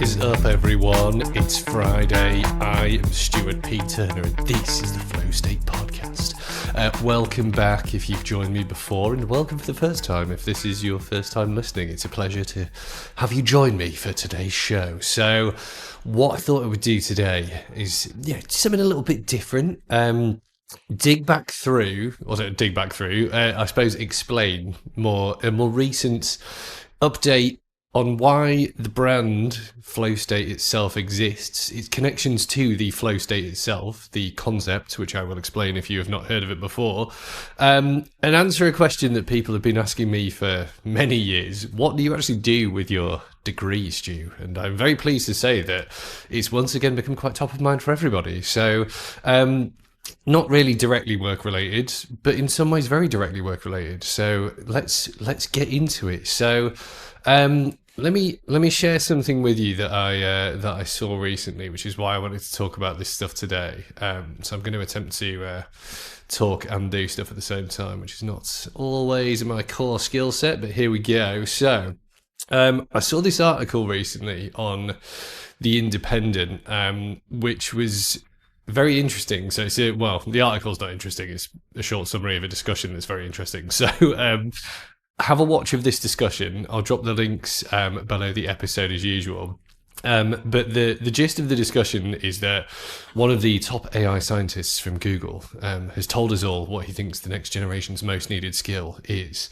Is up, everyone? It's Friday. I am Stuart P. Turner, and this is the Flow State Podcast. Welcome back if you've joined me before, and welcome for the first time if this is your first time listening. It's a pleasure to have you join me for today's show. So, what I thought I would do today is, something a little bit different. I suppose explain a more recent update on why the brand Flow State itself exists, its connections to the Flow State itself, the concept, which I will explain if you have not heard of it before, and answer a question that people have been asking me for many years. What do you actually do with your degree, Stu? And I'm very pleased to say that it's once again become quite top of mind for everybody. So, not really directly work related, but in some ways very directly work related. So let's get into it. So let me share something with you that I saw recently, which is why I wanted to talk about this stuff today. So I'm going to attempt to talk and do stuff at the same time, which is not always my core skill set, but here we go. So I saw this article recently on The Independent, which was very interesting. So the article's not interesting. It's a short summary of a discussion that's very interesting. So have a watch of this discussion. I'll drop the links below the episode as usual. But the gist of the discussion is that one of the top AI scientists from Google has told us all what he thinks the next generation's most needed skill is.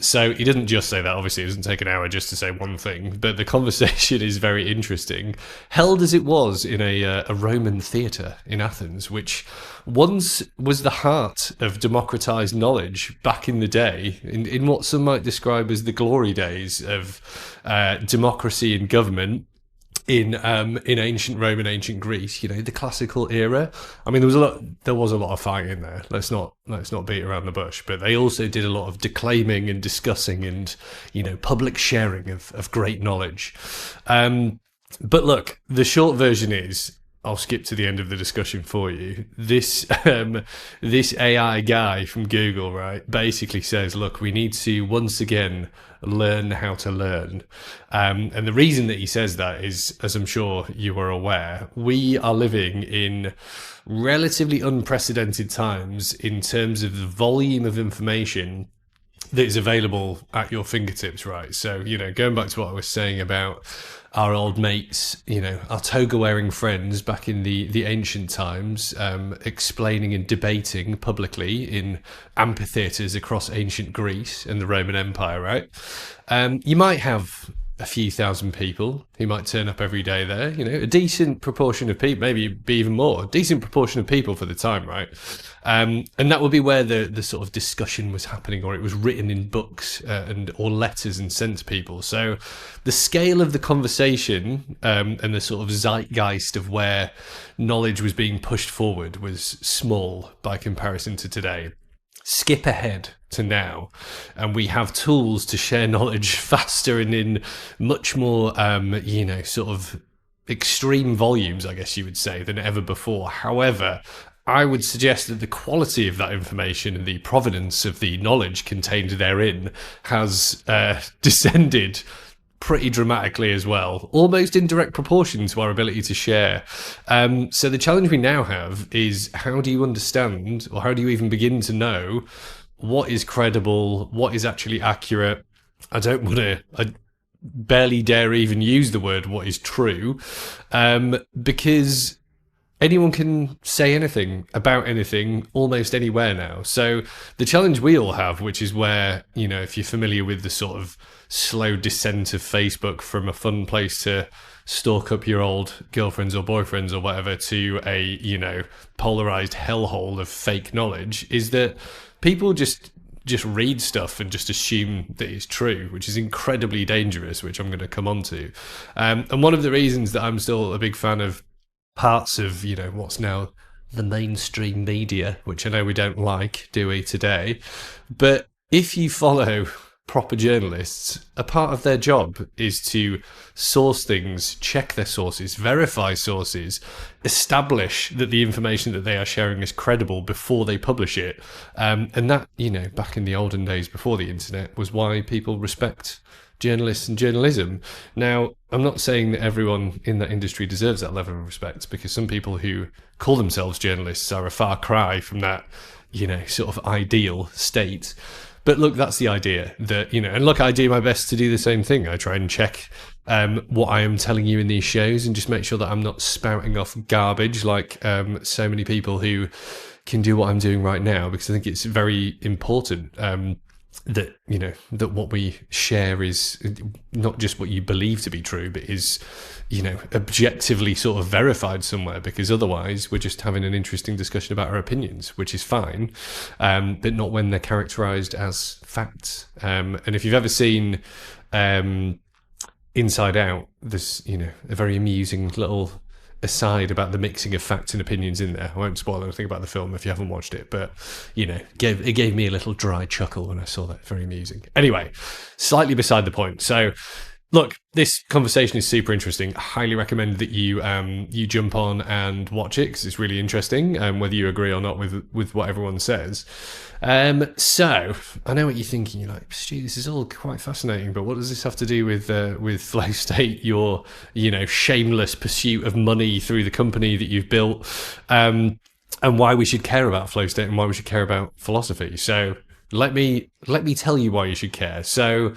So he didn't just say that. Obviously, it doesn't take an hour just to say one thing. But the conversation is very interesting, held as it was in a Roman theatre in Athens, which once was the heart of democratized knowledge back in the day, in what some might describe as the glory days of democracy and government in ancient Rome and ancient Greece, the classical era. I mean, there was a lot of fighting there. Let's not beat around the bush. But they also did a lot of declaiming and discussing and public sharing of great knowledge. But look, the short version is, I'll skip to the end of the discussion for you. This AI guy from Google, right, basically says, look, we need to once again learn how to learn. And the reason that he says that is, as I'm sure you are aware, we are living in relatively unprecedented times in terms of the volume of information that is available at your fingertips, right? So, going back to what I was saying about our old mates, our toga-wearing friends back in the ancient times, explaining and debating publicly in amphitheatres across ancient Greece and the Roman Empire, right? You might have a few thousand people who might turn up every day there, a decent proportion of people, maybe be even more, a decent proportion of people for the time, right? And that would be where the sort of discussion was happening, or it was written in books or letters and sent to people. So the scale of the conversation and the sort of zeitgeist of where knowledge was being pushed forward was small by comparison to today. Skip ahead to now, and we have tools to share knowledge faster and in much more, sort of extreme volumes, I guess you would say, than ever before. However, I would suggest that the quality of that information and the provenance of the knowledge contained therein has descended pretty dramatically as well, almost in direct proportion to our ability to share. So the challenge we now have is, how do you understand, or how do you even begin to know what is credible, what is actually accurate? I barely dare even use the word what is true, because anyone can say anything about anything almost anywhere now. So the challenge we all have, which is where, if you're familiar with the sort of slow descent of Facebook from a fun place to stalk up your old girlfriends or boyfriends or whatever to a, polarized hellhole of fake knowledge, is that people just read stuff and just assume that it's true, which is incredibly dangerous, which I'm going to come on to. And one of the reasons that I'm still a big fan of parts of, what's now the mainstream media, which I know we don't like, do we, today? But if you follow proper journalists, a part of their job is to source things, check their sources, verify sources, establish that the information that they are sharing is credible before they publish it. And that, back in the olden days before the internet, was why people respect journalists and journalism. Now, I'm not saying that everyone in that industry deserves that level of respect, because some people who call themselves journalists are a far cry from that, sort of ideal state. But look, that's the idea that, and look, I do my best to do the same thing. I try and check what I am telling you in these shows and just make sure that I'm not spouting off garbage like so many people who can do what I'm doing right now, because I think it's very important that, that what we share is not just what you believe to be true, but is, objectively sort of verified somewhere, because otherwise we're just having an interesting discussion about our opinions, which is fine, but not when they're characterized as facts. And if you've ever seen Inside Out, there's, a very amusing little aside about the mixing of facts and opinions in there. I won't spoil anything about the film if you haven't watched it, but it gave me a little dry chuckle when I saw that. Very amusing. Anyway, slightly beside the point. So look, this conversation is super interesting. I highly recommend that you jump on and watch it, because it's really interesting, whether you agree or not with what everyone says. So I know what you're thinking. You're like, Stu, this is all quite fascinating, but what does this have to do with Flow State, your shameless pursuit of money through the company that you've built, and why we should care about Flow State and why we should care about philosophy? So let me tell you why you should care. So,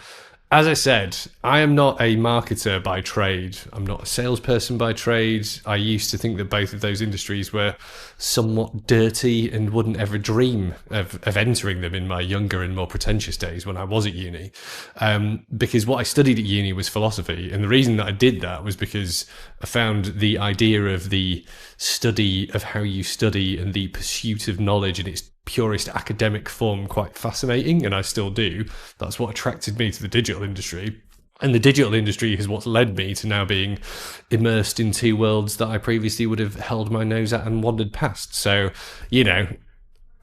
as I said, I am not a marketer by trade. I'm not a salesperson by trade. I used to think that both of those industries were somewhat dirty and wouldn't ever dream of entering them in my younger and more pretentious days when I was at uni. Because what I studied at uni was philosophy. And the reason that I did that was because I found the idea of the study of how you study and the pursuit of knowledge in its purest academic form quite fascinating, and I still do. That's what attracted me to the digital industry, and the digital industry is what's led me to now being immersed in two worlds that I previously would have held my nose at and wandered past. So,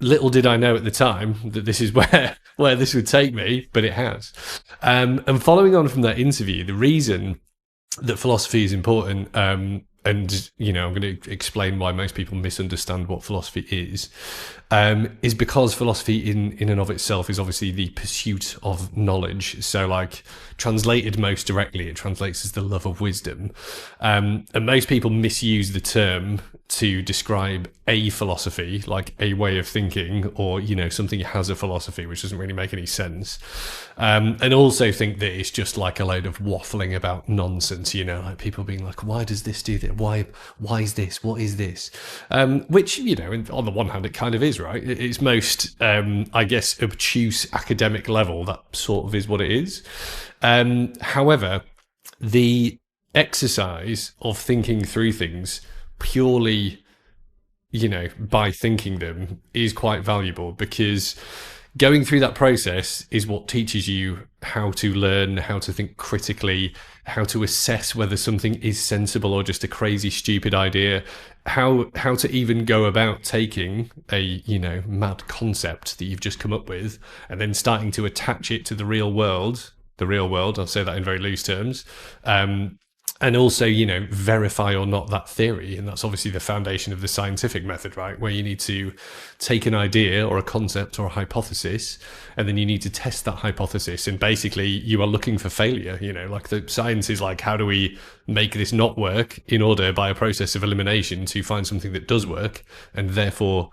little did I know at the time that this is where this would take me, but it has. And following on from that interview, the reason that philosophy is important, and I'm going to explain why most people misunderstand what philosophy is because philosophy in and of itself is obviously the pursuit of knowledge. So, like, translated most directly, it translates as the love of wisdom. And most people misuse the term to describe a philosophy, like a way of thinking, or, something has a philosophy, which doesn't really make any sense. And also think that it's just like a load of waffling about nonsense, like people being like, why does this do that? Why is this? What is this? Which, on the one hand, it kind of is, right? It's most, I guess, obtuse academic level. That sort of is what it is. However, the exercise of thinking through things purely, by thinking them is quite valuable, because going through that process is what teaches you how to learn, how to think critically, how to assess whether something is sensible or just a crazy, stupid idea, how to even go about taking a, mad concept that you've just come up with and then starting to attach it to the real world, I'll say that in very loose terms, and also, verify or not that theory. And that's obviously the foundation of the scientific method, right? Where you need to take an idea or a concept or a hypothesis, and then you need to test that hypothesis. And basically, you are looking for failure. Like, the science is like, how do we make this not work in order, by a process of elimination, to find something that does work and therefore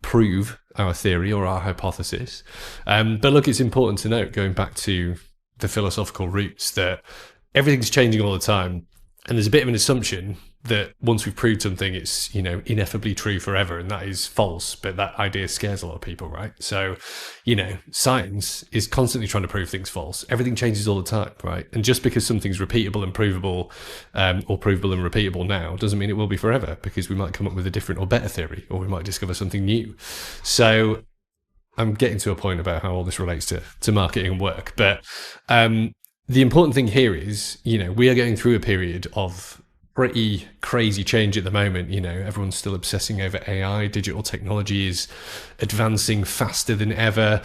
prove our theory or our hypothesis. But look, it's important to note, going back to the philosophical roots, that everything's changing all the time, and there's a bit of an assumption that once we've proved something, it's ineffably true forever, and that is false. But that idea scares a lot of people, right? So science is constantly trying to prove things false. Everything changes all the time, right? And just because something's repeatable and provable, or provable and repeatable now, doesn't mean it will be forever, because we might come up with a different or better theory, or we might discover something new. So I'm getting to a point about how all this relates to marketing and work, but the important thing here is, we are going through a period of pretty crazy change at the moment. You know, everyone's still obsessing over AI. Digital technology is advancing faster than ever.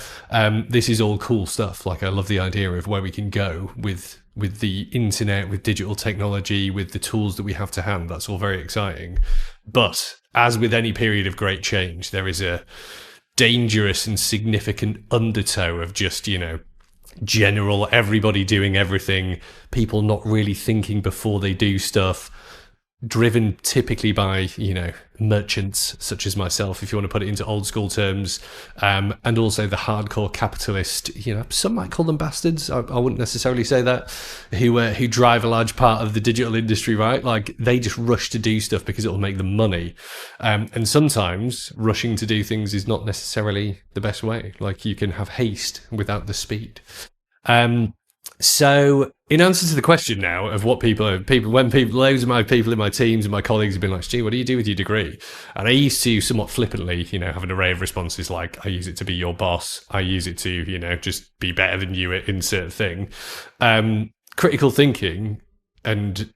This is all cool stuff. Like, I love the idea of where we can go with the internet, with digital technology, with the tools that we have to hand. That's all very exciting. But as with any period of great change, there is a dangerous and significant undertow of just, you know, general everybody doing everything, people not really thinking before they do stuff, driven typically by, you know, merchants such as myself, if you want to put it into old school terms, and also the hardcore capitalist, you know, some might call them bastards, I wouldn't necessarily say that, who drive a large part of the digital industry, right? Like, they just rush to do stuff because it will make them money, and sometimes rushing to do things is not necessarily the best way. Like, you can have haste without the speed. So, in answer to the question now of what loads of my people in my teams and my colleagues have been like, Stu, what do you do with your degree? And I used to somewhat flippantly, you know, have an array of responses like, I use it to be your boss. I use it to, you know, just be better than you at insert thing. Critical thinking, and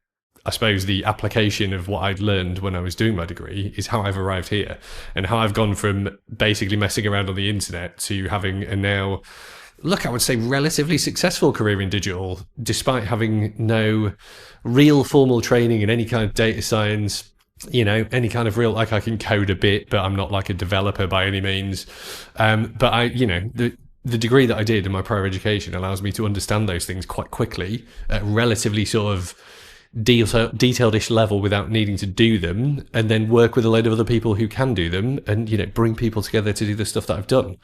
I suppose the application of what I'd learned when I was doing my degree, is how I've arrived here, and how I've gone from basically messing around on the internet to having a now, look, I would say, relatively successful career in digital, despite having no real formal training in any kind of data science, you know, any kind of real, like, I can code a bit, but I'm not like a developer by any means. But I, you know, the degree that I did in my prior education allows me to understand those things quite quickly at relatively sort of detailed-ish level without needing to do them, and then work with a load of other people who can do them, and, you know, bring people together to do the stuff that I've done.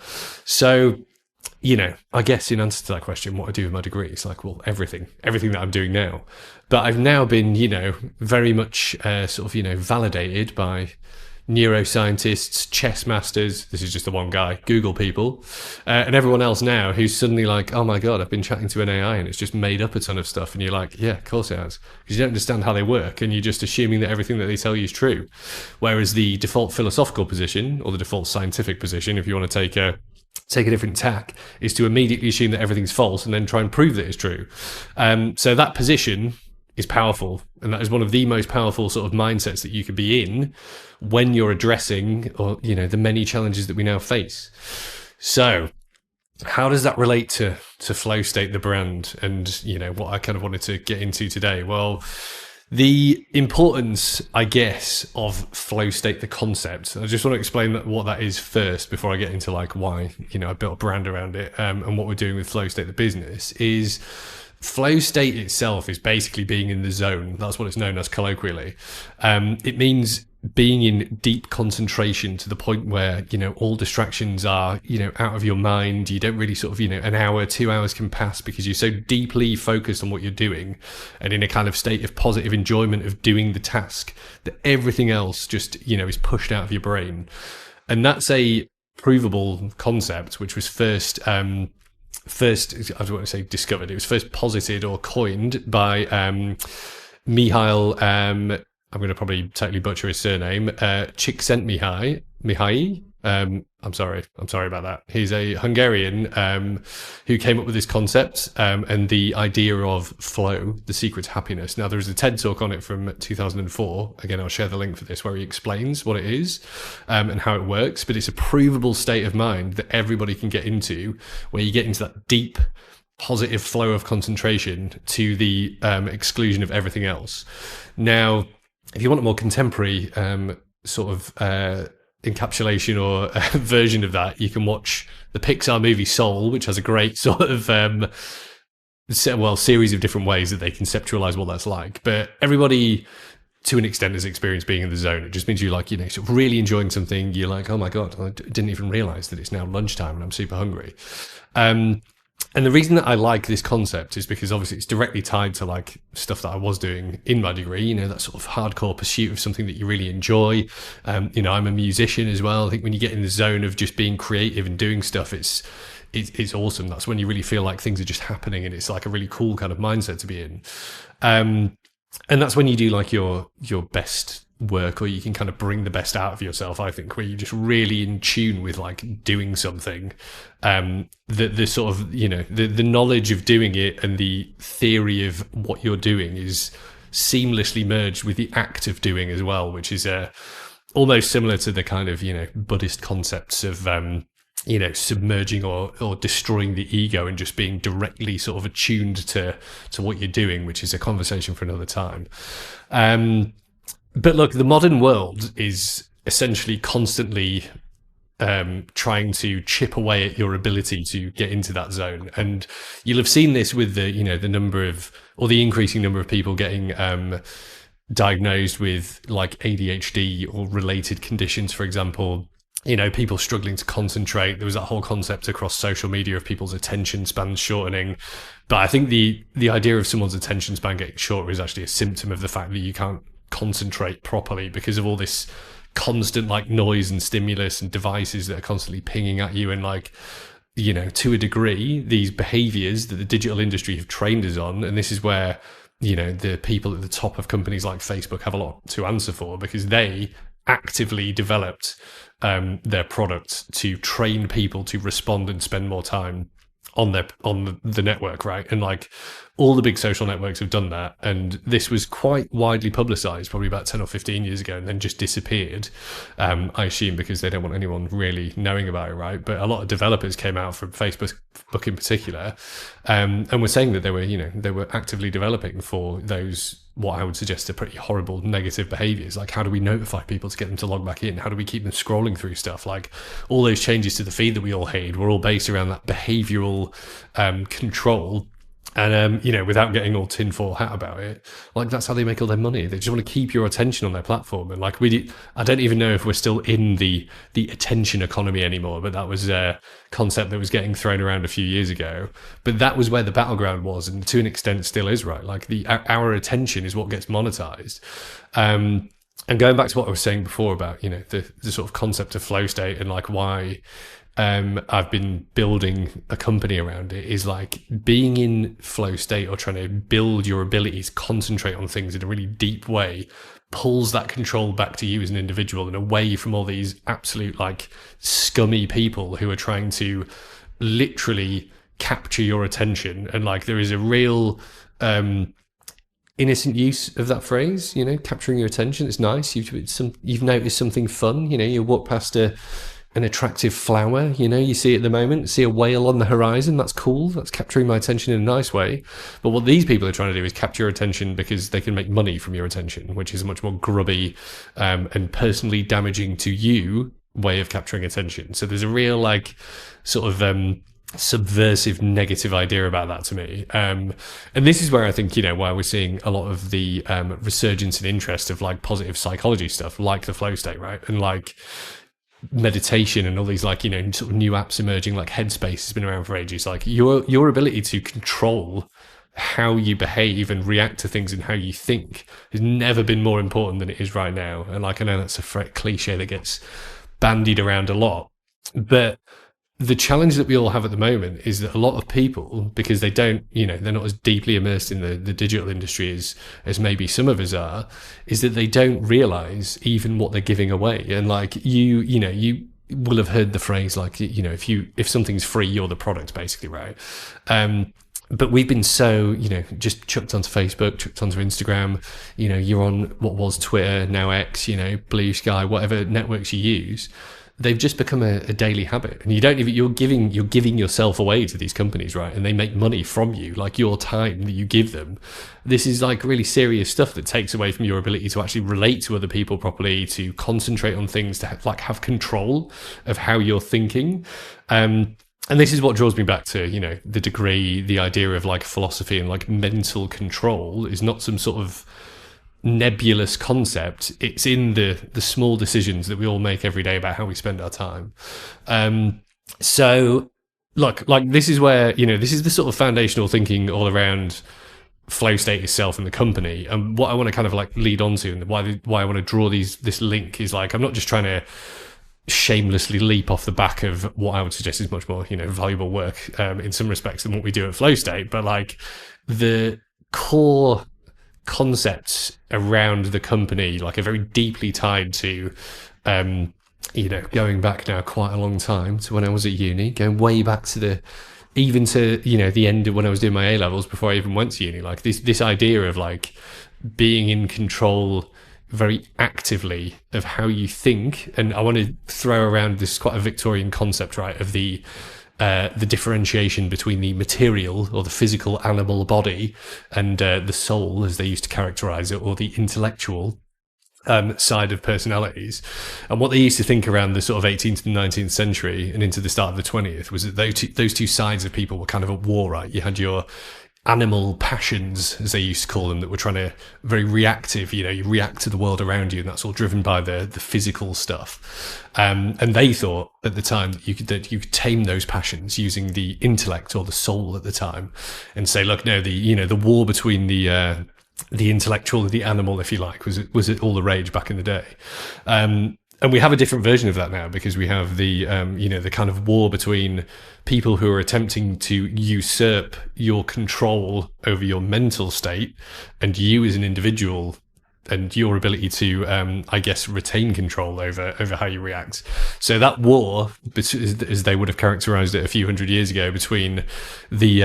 So, you know, I guess in answer to that question, what I do with my degree is like, well, everything that I'm doing now. But I've now been, you know, very much sort of, you know, validated by neuroscientists, chess masters, this is just the one guy, Google people, and everyone else now who's suddenly like, oh my God, I've been chatting to an AI and it's just made up a ton of stuff. And you're like, yeah, of course it has. Because you don't understand how they work and you're just assuming that everything that they tell you is true. Whereas the default philosophical position, or the default scientific position, if you want to take a different tack, is to immediately assume that everything's false and then try and prove that it's true. So that position is powerful, and that is one of the most powerful sort of mindsets that you could be in when you're addressing, or, you know, the many challenges that we now face. So how does that relate to Flow State, the brand, and, you know, what I kind of wanted to get into today? Well, the importance, I guess, of Flow State, the concept. I just want to explain what that is first before I get into like why, you know, I built a brand around it, and what we're doing with Flow State, the business. Is Flow State itself is basically being in the zone. That's what it's known as colloquially. It means being in deep concentration to the point where, you know, all distractions are, you know, out of your mind. You don't really sort of, you know, an hour, 2 hours can pass because you're so deeply focused on what you're doing and in a kind of state of positive enjoyment of doing the task that everything else just, you know, is pushed out of your brain. And that's a provable concept, which was first, I don't want to say discovered, it was first posited or coined by Mihail, I'm going to probably totally butcher his surname, Csikszentmihalyi. I'm sorry about that. He's a Hungarian who came up with this concept and the idea of flow, the secret to happiness. Now, there is a TED talk on it from 2004. Again, I'll share the link for this, where he explains what it is and how it works. But it's a provable state of mind that everybody can get into, where you get into that deep, positive flow of concentration to the exclusion of everything else. Now, if you want a more contemporary sort of encapsulation or version of that, you can watch the Pixar movie Soul, which has a great sort of series of different ways that they conceptualize what that's like. But everybody, to an extent, has experienced being in the zone. It just means you, like, you know, sort of really enjoying something. You're like, oh my God, I didn't even realize that it's now lunchtime and I'm super hungry. And the reason that I like this concept is because obviously it's directly tied to like stuff that I was doing in my degree, you know, that sort of hardcore pursuit of something that you really enjoy. You know, I'm a musician as well. I think when you get in the zone of just being creative and doing stuff, it's awesome. That's when you really feel like things are just happening, and it's like a really cool kind of mindset to be in. And that's when you do like your best work, or you can kind of bring the best out of yourself, I think, where you're just really in tune with like doing something. The sort of, you know, the knowledge of doing it and the theory of what you're doing is seamlessly merged with the act of doing as well, which is almost similar to the kind of, Buddhist concepts of, submerging or destroying the ego and just being directly sort of attuned to what you're doing, which is a conversation for another time. But look, the modern world is essentially constantly trying to chip away at your ability to get into that zone. And you'll have seen this with the increasing number of people getting diagnosed with like ADHD or related conditions, for example. People struggling to concentrate. There was that whole concept across social media of people's attention spans shortening. But I think the idea of someone's attention span getting shorter is actually a symptom of the fact that you can't concentrate properly because of all this constant like noise and stimulus and devices that are constantly pinging at you. And like, to a degree, these behaviors that the digital industry have trained us on, and this is where, the people at the top of companies like Facebook have a lot to answer for, because they actively developed their product to train people to respond and spend more time on the network, right? And like all the big social networks have done that, and this was quite widely publicized probably about 10 or 15 years ago, and then just disappeared, I assume because they don't want anyone really knowing about it, right? But a lot of developers came out from Facebook in particular, and were saying that they were actively developing for those, what I would suggest are pretty horrible negative behaviors. Like, how do we notify people to get them to log back in? How do we keep them scrolling through stuff? Like, all those changes to the feed that we all hate were all based around that behavioral control. And, without getting all tinfoil hat about it, like, that's how they make all their money. They just want to keep your attention on their platform. And like, I don't even know if we're still in the attention economy anymore, but that was a concept that was getting thrown around a few years ago. But that was where the battleground was, and to an extent still is, right? Like, our attention is what gets monetized. And going back to what I was saying before about, the sort of concept of flow state and like why I've been building a company around it, is like being in flow state or trying to build your ability to concentrate on things in a really deep way pulls that control back to you as an individual and away from all these absolute like scummy people who are trying to literally capture your attention. And like, there is a real innocent use of that phrase, capturing your attention. It's nice. You've noticed something fun, you walk past an attractive flower, you see it at the moment, see a whale on the horizon, that's cool, that's capturing my attention in a nice way. But what these people are trying to do is capture your attention because they can make money from your attention, which is a much more grubby and personally damaging to you way of capturing attention. So there's a real like sort of subversive negative idea about that to me. And this is where I think, why we're seeing a lot of the resurgence in interest of like positive psychology stuff, like the flow state, right? And like meditation and all these like, sort of new apps emerging, like Headspace has been around for ages. Like your ability to control how you behave and react to things and how you think has never been more important than it is right now. And like, I know that's a cliche that gets bandied around a lot, but the challenge that we all have at the moment is that a lot of people, because they don't, they're not as deeply immersed in the digital industry as maybe some of us are, is that they don't realize even what they're giving away. And like, you will have heard the phrase, like, if something's free, you're the product, basically, right? But we've been so, just chucked onto Facebook, chucked onto Instagram, you're on what was Twitter, now X, Blue Sky, whatever networks you use. They've just become a daily habit, and you're giving yourself away to these companies, right? And they make money from you, like your time that you give them. This is like really serious stuff that takes away from your ability to actually relate to other people properly, to concentrate on things, to have control of how you're thinking. And this is what draws me back to, the degree, the idea of like philosophy and like mental control is not some sort of nebulous concept. It's in the small decisions that we all make every day about how we spend our time. So look, like, this is where, this is the sort of foundational thinking all around flow state itself and the company. And what I want to kind of like lead on to, and why I want to draw this link is like, I'm not just trying to shamelessly leap off the back of what I would suggest is much more, valuable work in some respects than what we do at flow state, but like the core concepts around the company, like, are very deeply tied to, going back now quite a long time to when I was at uni, going way back to the end of when I was doing my A-levels before I even went to uni. Like this idea of like being in control very actively of how you think. And I want to throw around this quite a Victorian concept, right, of the differentiation between the material or the physical animal body and the soul, as they used to characterize it, or the intellectual side of personalities. And what they used to think around the sort of 18th and 19th century and into the start of the 20th was that those two sides of people were kind of at war, right? You had your animal passions, as they used to call them, that were trying to very reactive, you react to the world around you, and that's all driven by the physical stuff. And they thought at the time that you could tame those passions using the intellect or the soul at the time, and say, look, no, the war between the intellectual and the animal, if you like, was it all the rage back in the day. And we have a different version of that now, because we have the the kind of war between people who are attempting to usurp your control over your mental state and you as an individual and your ability to, retain control over how you react. So that war, as they would have characterized it a few hundred years ago, between the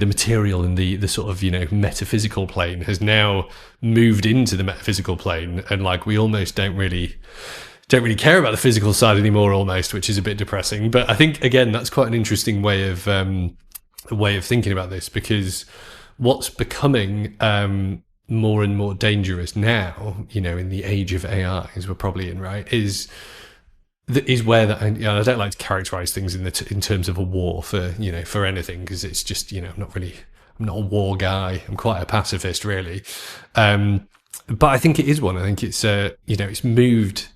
material and the sort of, metaphysical plane, has now moved into the metaphysical plane. And like, we almost don't really care about the physical side anymore, almost, which is a bit depressing. But I think, again, that's quite an interesting way of thinking about this, because what's becoming more and more dangerous now, in the age of AI, as we're probably in, right, is where that, and I don't like to characterize things in terms of a war for anything, because it's just, I'm not a war guy. I'm quite a pacifist, really. But I think it is one. I think it's it's moved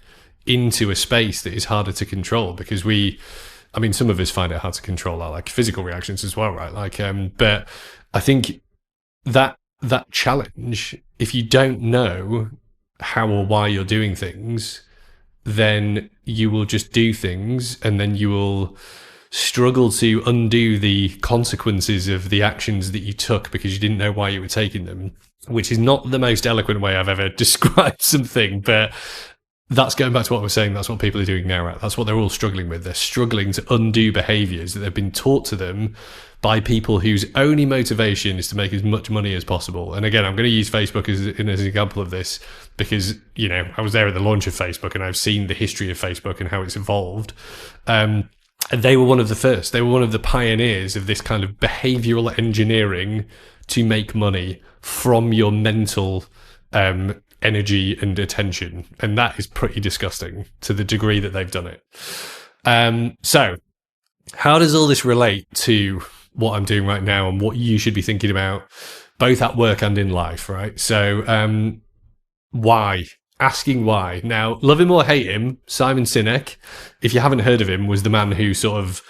into a space that is harder to control, because some of us find it hard to control our like physical reactions as well, right? Like, but I think that challenge, if you don't know how or why you're doing things, then you will just do things, and then you will struggle to undo the consequences of the actions that you took because you didn't know why you were taking them, which is not the most eloquent way I've ever described something, but that's going back to what we're saying. That's what people are doing now, right? That's what they're all struggling with. They're struggling to undo behaviors that have been taught to them by people whose only motivation is to make as much money as possible. And again, I'm going to use Facebook as an example of this, because, I was there at the launch of Facebook, and I've seen the history of Facebook and how it's evolved. And they were one of the first. They were one of the pioneers of this kind of behavioral engineering to make money from your mental energy and attention. And that is pretty disgusting to the degree that they've done it. So how does all this relate to what I'm doing right now and what you should be thinking about, both at work and in life, right? So why? Asking why. Now, love him or hate him, Simon Sinek, if you haven't heard of him, was the man who sort of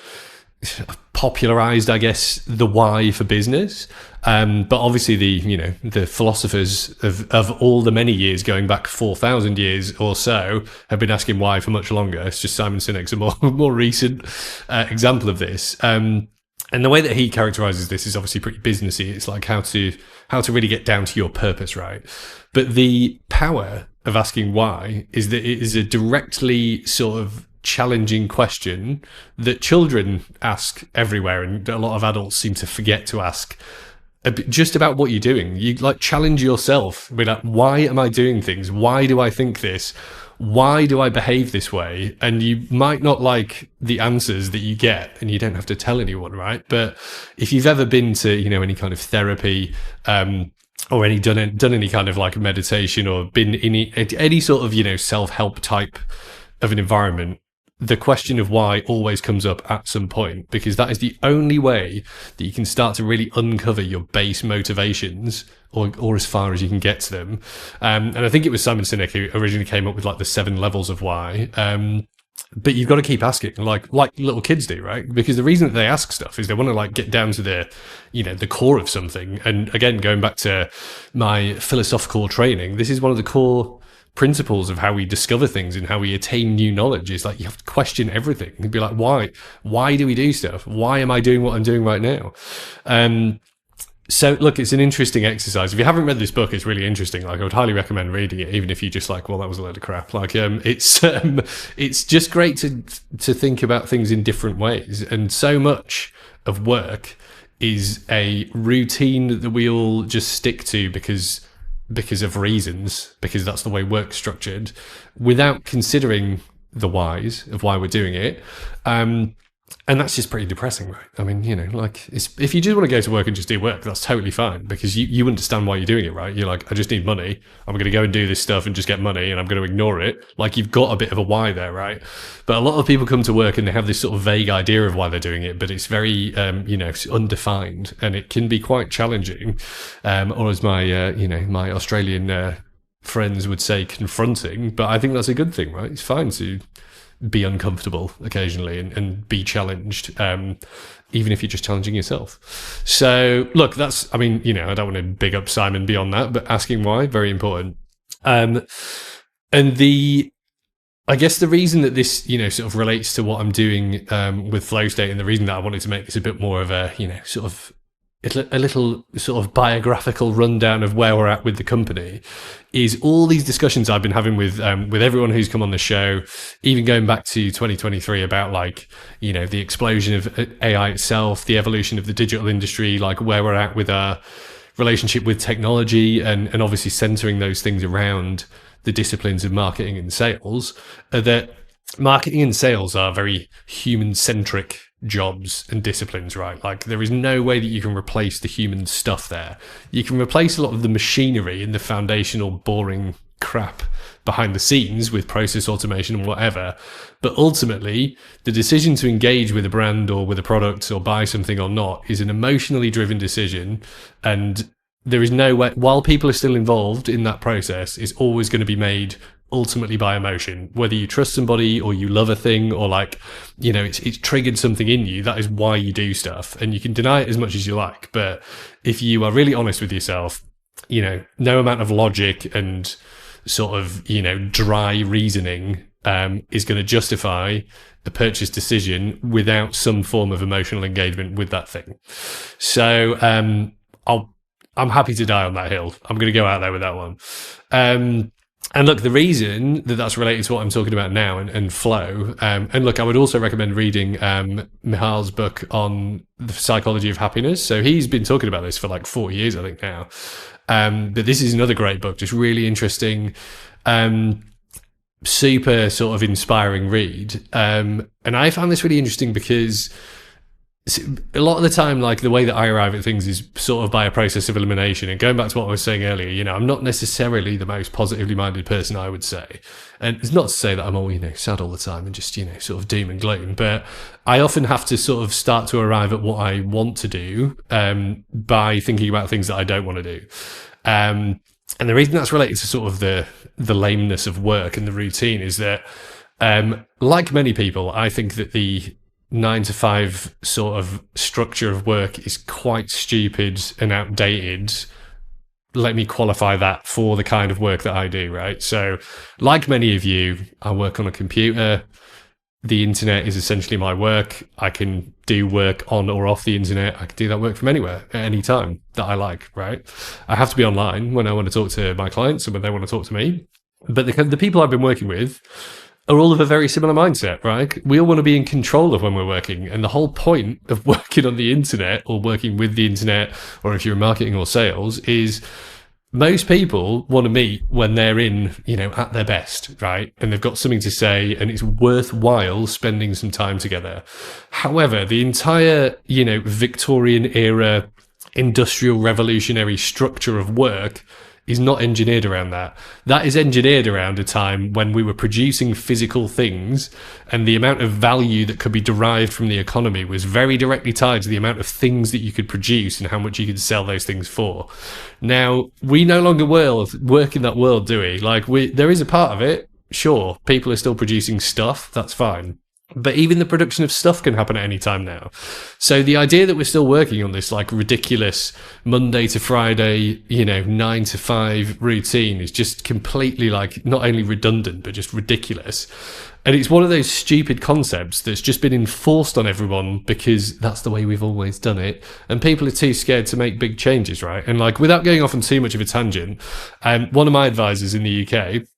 popularized, I guess, the why for business. But obviously the philosophers of all the many years, going back 4,000 years or so, have been asking why for much longer. It's just Simon Sinek's a more recent example of this. And the way that he characterizes this is obviously pretty businessy. It's like how to really get down to your purpose, right? But the power of asking why is that it is a directly sort of challenging question that children ask everywhere, and a lot of adults seem to forget to ask, just about what you're doing. You like challenge yourself, be like, why am I doing things? Why do I think this? Why do I behave this way? And you might not like the answers that you get, and you don't have to tell anyone, right? But if you've ever been to, any kind of therapy, or done any kind of like meditation, or been in any sort of, self-help type of an environment, the question of why always comes up at some point, because that is the only way that you can start to really uncover your base motivations, or as far as you can get to them. And I think it was Simon Sinek who originally came up with like the 7 levels of why. But you've got to keep asking, like little kids do, right? Because the reason that they ask stuff is they want to like get down to the core of something. And again, going back to my philosophical training, this is one of the core principles of how we discover things and how we attain new knowledge. Is like, you have to question everything and be like, why do we do stuff? Why am I doing what I'm doing right now? So look, it's an interesting exercise. If you haven't read this book, it's really interesting. Like, I would highly recommend reading it, even if you just like, well, that was a load of crap. Like, it's just great to think about things in different ways. And so much of work is a routine that we all just stick to because because of reasons, because that's the way work's structured, without considering the whys of why we're doing it. And that's just pretty depressing, right? I mean, like, if you just want to go to work and just do work, that's totally fine, because you understand why you're doing it, right? You're like, I just need money. I'm going to go and do this stuff and just get money, and I'm going to ignore it. Like, you've got a bit of a why there, right? But a lot of people come to work and they have this sort of vague idea of why they're doing it, but it's very, undefined, and it can be quite challenging. Or as my Australian friends would say, confronting. But I think that's a good thing, right? It's fine to be uncomfortable occasionally and be challenged, even if you're just challenging yourself. So look, I don't want to big up Simon beyond that, but asking why, very important. And I guess the reason that this, sort of relates to what I'm doing with Flow State, and the reason that I wanted to make this a bit more of a, sort of a little sort of biographical rundown of where we're at with the company, is all these discussions I've been having with everyone who's come on the show, even going back to 2023, about like, the explosion of AI itself, the evolution of the digital industry, like where we're at with our relationship with technology, and obviously centering those things around the disciplines of marketing and sales. That marketing and sales are very human-centric jobs and disciplines, right? Like, there is no way that you can replace the human stuff there. You can replace a lot of the machinery and the foundational boring crap behind the scenes with process automation and whatever, but ultimately the decision to engage with a brand or with a product or buy something or not is an emotionally driven decision, and there is no way, while people are still involved in that process, it's always going to be made ultimately by emotion. Whether you trust somebody or you love a thing, or like, it's triggered something in you, that is why you do stuff. And you can deny it as much as you like, but if you are really honest with yourself, no amount of logic and sort of, dry reasoning is going to justify the purchase decision without some form of emotional engagement with that thing. So I'm happy to die on that hill. I'm going to go out there with that one. And look, the reason that that's related to what I'm talking about now and flow, and look, I would also recommend reading Mihal's book on the psychology of happiness. So he's been talking about this for like 4 years, I think now. But this is another great book, just really interesting, super sort of inspiring read. And I found this really interesting because a lot of the time, like, the way that I arrive at things is sort of by a process of elimination. And going back to what I was saying earlier, I'm not necessarily the most positively minded person, I would say. And it's not to say that I'm all, sad all the time and just, sort of doom and gloom. But I often have to sort of start to arrive at what I want to do by thinking about things that I don't want to do. And the reason that's related to sort of the lameness of work and the routine is that, like many people, I think that the 9-to-5 sort of structure of work is quite stupid and outdated. Let me qualify that for the kind of work that I do, right? So, like many of you, I work on a computer. The internet is essentially my work. I can do work on or off the internet. I can do that work from anywhere at any time that I like, right? I have to be online when I want to talk to my clients and when they want to talk to me. But the people I've been working with are all of a very similar mindset, right? We all want to be in control of when we're working. And the whole point of working on the internet or working with the internet, or if you're in marketing or sales, is most people want to meet when they're in, at their best, right? And they've got something to say and it's worthwhile spending some time together. However, the entire, Victorian era industrial revolutionary structure of work is not engineered around that. That is engineered around a time when we were producing physical things, and the amount of value that could be derived from the economy was very directly tied to the amount of things that you could produce and how much you could sell those things for. Now, we no longer work in that world, do we? Like, there is a part of it, sure, people are still producing stuff, that's fine. But even the production of stuff can happen at any time now. So the idea that we're still working on this like ridiculous Monday to Friday, 9-to-5 routine is just completely like not only redundant, but just ridiculous. And it's one of those stupid concepts that's just been enforced on everyone because that's the way we've always done it. And people are too scared to make big changes, right? And like, without going off on too much of a tangent, one of my advisors in the UK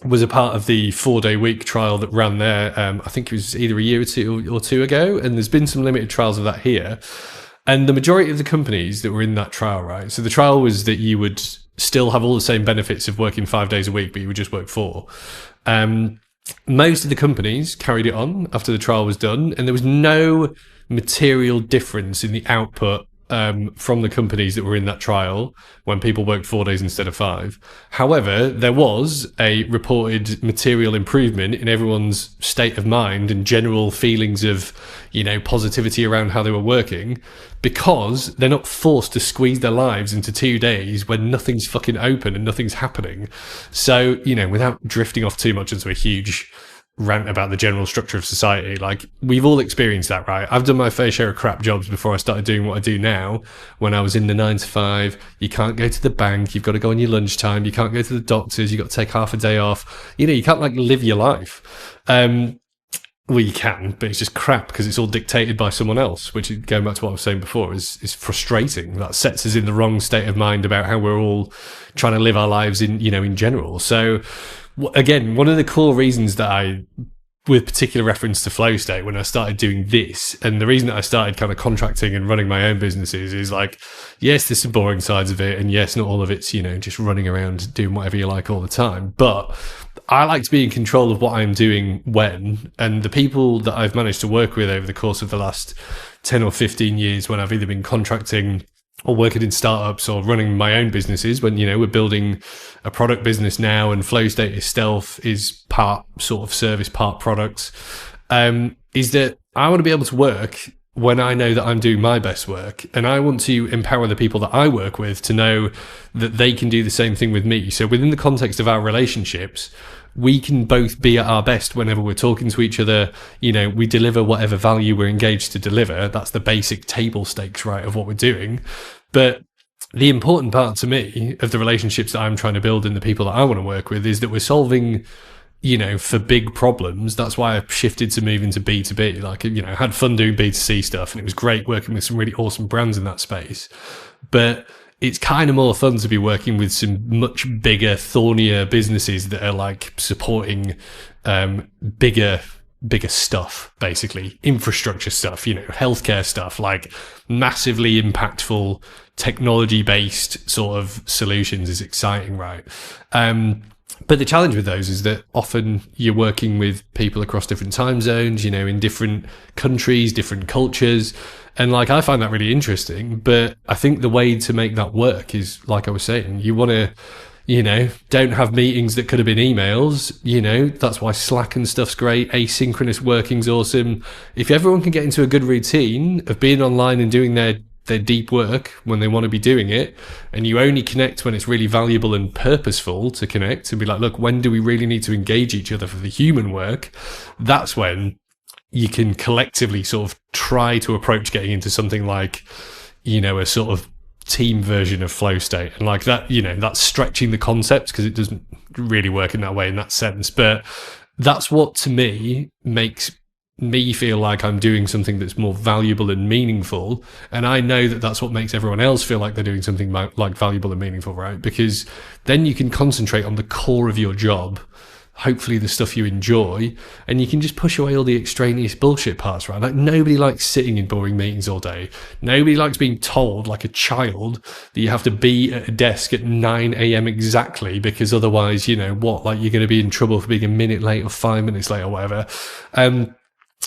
was a part of the 4-day week trial that ran there. I think it was either a year or two ago. And there's been some limited trials of that here. And the majority of the companies that were in that trial, right? So the trial was that you would still have all the same benefits of working 5 days a week, but you would just work 4. Most of the companies carried it on after the trial was done, and there was no material difference in the output from the companies that were in that trial when people worked 4 days instead of 5. However, there was a reported material improvement in everyone's state of mind and general feelings of, positivity around how they were working, because they're not forced to squeeze their lives into 2 days when nothing's fucking open and nothing's happening. So, without drifting off too much into a huge rant about the general structure of society, like, we've all experienced that, right? I've done my fair share of crap jobs before I started doing what I do now. When I was in the 9 to 5, you can't go to the bank, you've got to go on your lunchtime, you can't go to the doctors, you've got to take half a day off. You can't live your life. Well, you can, but it's just crap because it's all dictated by someone else, which, going back to what I was saying before, is frustrating. That sets us in the wrong state of mind about how we're all trying to live our lives in general. So, again, one of the core reasons that with particular reference to flow state, when I started doing this, and the reason that I started kind of contracting and running my own businesses is like, yes, there's some boring sides of it, and yes, not all of it's, just running around doing whatever you like all the time, but I like to be in control of what I'm doing when, and the people that I've managed to work with over the course of the last 10 or 15 years, when I've either been contracting or working in startups or running my own businesses, when, we're building a product business now, and flow state itself is part sort of service, part products, is that I want to be able to work when I know that I'm doing my best work, and I want to empower the people that I work with to know that they can do the same thing with me. So within the context of our relationships, we can both be at our best whenever we're talking to each other. We deliver whatever value we're engaged to deliver. That's the basic table stakes, right, of what we're doing. But the important part to me of the relationships that I'm trying to build and the people that I want to work with is that we're solving, for big problems. That's why I shifted to moving to B2B. Like, I had fun doing B2C stuff, and it was great working with some really awesome brands in that space. But it's kind of more fun to be working with some much bigger, thornier businesses that are like supporting bigger stuff, basically infrastructure stuff, healthcare stuff, like massively impactful technology-based sort of solutions is exciting, right? But the challenge with those is that often you're working with people across different time zones, in different countries, different cultures. And I find that really interesting. But I think the way to make that work is, like I was saying, you want to, don't have meetings that could have been emails. That's why Slack and stuff's great. Asynchronous working's awesome. If everyone can get into a good routine of being online and doing their deep work when they want to be doing it, and you only connect when it's really valuable and purposeful to connect, and be like, look, when do we really need to engage each other for the human work? That's when you can collectively sort of try to approach getting into something like, a sort of team version of flow state. And like that, that's stretching the concept because it doesn't really work in that way, in that sense. But that's what, to me, makes me feel like I'm doing something that's more valuable and meaningful. And I know that that's what makes everyone else feel like they're doing something like valuable and meaningful, right? Because then you can concentrate on the core of your job, hopefully the stuff you enjoy, and you can just push away all the extraneous bullshit parts, right? Like, nobody likes sitting in boring meetings all day. Nobody likes being told, like a child, that you have to be at a desk at 9 a.m. exactly, because otherwise, you're going to be in trouble for being a minute late or 5 minutes late or whatever.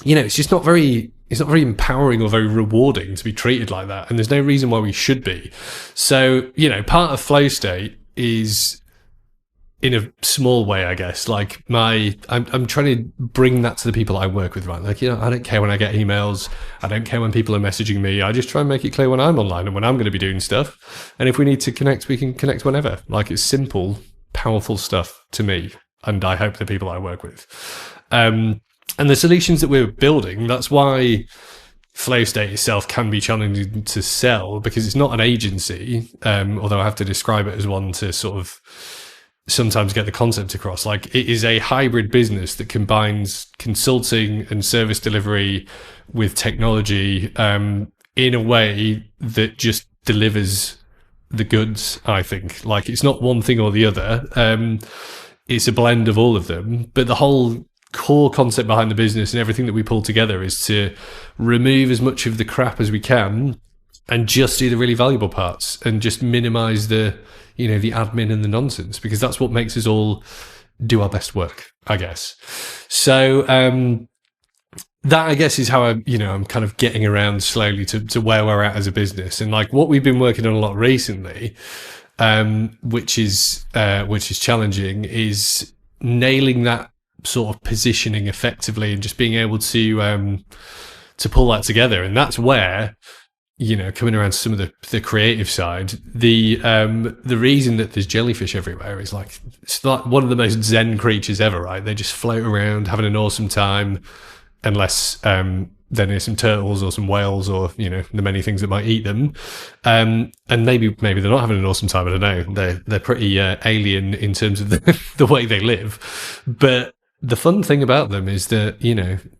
It's just not very empowering or very rewarding to be treated like that. And there's no reason why we should be. So, part of flow state is, in a small way, I guess, like I'm trying to bring that to the people I work with, right? Like, I don't care when I get emails. I don't care when people are messaging me. I just try and make it clear when I'm online and when I'm going to be doing stuff. And if we need to connect, we can connect whenever. Like, it's simple, powerful stuff to me. And I hope the people I work with. And the solutions that we're building, that's why flow state itself can be challenging to sell, because it's not an agency, although I have to describe it as one to sort of sometimes get the concept across. Like, it is a hybrid business that combines consulting and service delivery with technology in a way that just delivers the goods, I think. Like, it's not one thing or the other. It's a blend of all of them. But the whole core concept behind the business and everything that we pull together is to remove as much of the crap as we can and just do the really valuable parts and just minimize the the admin and the nonsense, because that's what makes us all do our best work, I guess. So that, I guess, is how I'm kind of getting around slowly to where we're at as a business. And like what we've been working on a lot recently, which is challenging, is nailing that sort of positioning effectively and just being able to pull that together. And that's where, coming around to some of the creative side, the reason that there's jellyfish everywhere is like, it's like one of the most zen creatures ever, right? They just float around having an awesome time, unless there's some turtles or some whales or the many things that might eat them, and maybe they're not having an awesome time. I don't know. They're pretty alien in terms of the way they live, but the fun thing about them is that,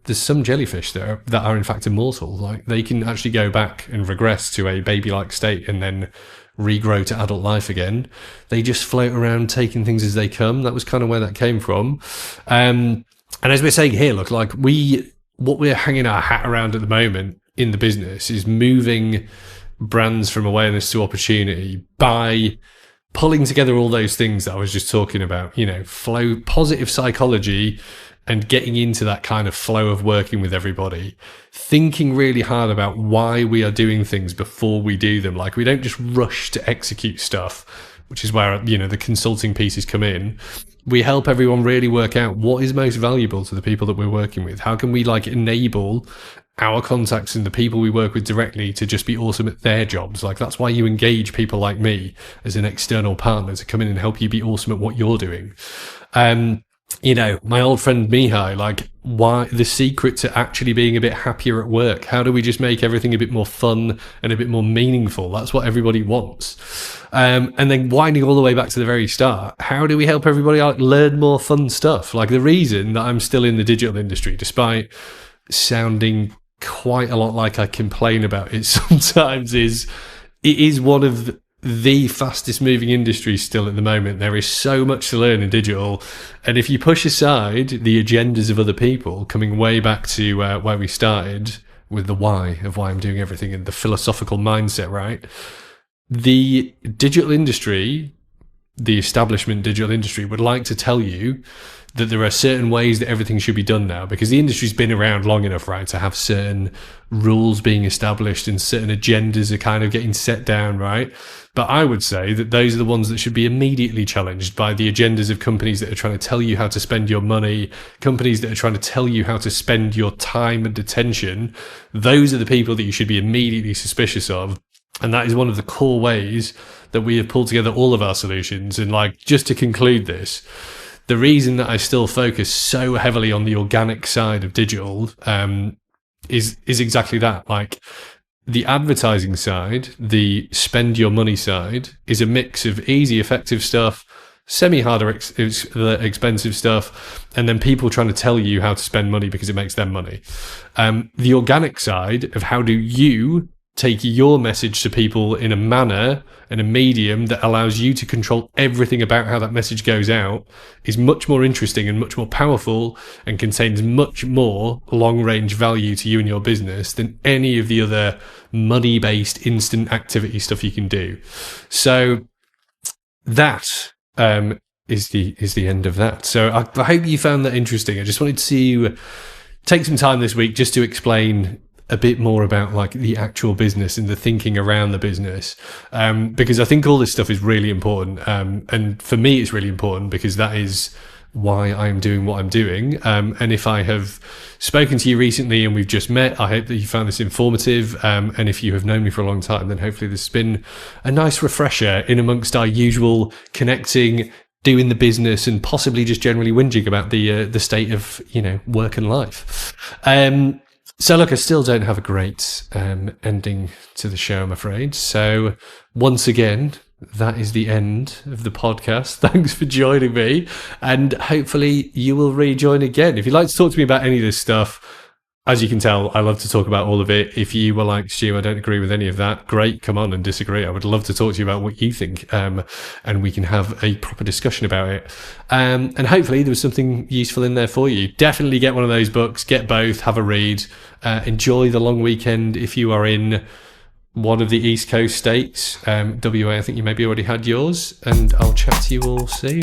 there's some jellyfish that are in fact immortal. Like, they can actually go back and regress to a baby-like state and then regrow to adult life again. They just float around taking things as they come. That was kind of where that came from. And as we're saying here, look, like what we're hanging our hat around at the moment in the business is moving brands from awareness to opportunity by pulling together all those things that I was just talking about, flow, positive psychology, and getting into that kind of flow of working with everybody, thinking really hard about why we are doing things before we do them. Like, we don't just rush to execute stuff, which is where, the consulting pieces come in. We help everyone really work out what is most valuable to the people that we're working with. How can we enable our contacts and the people we work with directly to just be awesome at their jobs? Like, that's why you engage people like me as an external partner to come in and help you be awesome at what you're doing. My old friend Mihai, why the secret to actually being a bit happier at work? How do we just make everything a bit more fun and a bit more meaningful? That's what everybody wants. And then winding all the way back to the very start, how do we help everybody learn more fun stuff? Like, the reason that I'm still in the digital industry, despite sounding quite a lot like I complain about it sometimes, is it is one of the fastest moving industries still at the moment. There is so much to learn in digital, and if you push aside the agendas of other people, coming way back to where we started with the why of why I'm doing everything and the philosophical mindset, right? The digital industry, the establishment digital industry, would like to tell you that there are certain ways that everything should be done now, because the industry's been around long enough, right, to have certain rules being established and certain agendas are kind of getting set down, right? But I would say that those are the ones that should be immediately challenged by the agendas of companies that are trying to tell you how to spend your money, companies that are trying to tell you how to spend your time and attention. Those are the people that you should be immediately suspicious of. And that is one of the core ways that we have pulled together all of our solutions. And just to conclude this, the reason that I still focus so heavily on the organic side of digital is exactly that. The advertising side, the spend your money side, is a mix of easy, effective stuff, semi-harder, expensive stuff, and then people trying to tell you how to spend money because it makes them money. The organic side of how do you take your message to people in a manner and a medium that allows you to control everything about how that message goes out is much more interesting and much more powerful and contains much more long-range value to you and your business than any of the other money-based instant activity stuff you can do. So that is the end of that. So I hope you found that interesting. I just wanted to take some time this week just to explain a bit more about the actual business and the thinking around the business, because I think all this stuff is really important, and for me it's really important because that is why I'm doing what I'm doing. And if I have spoken to you recently and we've just met, I hope that you found this informative, and if you have known me for a long time, then hopefully this has been a nice refresher in amongst our usual connecting, doing the business, and possibly just generally whinging about the state of work and life. So look, I still don't have a great ending to the show, I'm afraid. So once again, that is the end of the podcast. Thanks for joining me, and hopefully you will rejoin again. If you'd like to talk to me about any of this stuff, as you can tell, I love to talk about all of it. If you were like, Stu, I don't agree with any of that, great, come on and disagree. I would love to talk to you about what you think, and we can have a proper discussion about it. And hopefully there was something useful in there for you. Definitely get one of those books, get both, have a read, enjoy the long weekend if you are in one of the East Coast states. WA, I think you maybe already had yours, and I'll chat to you all soon.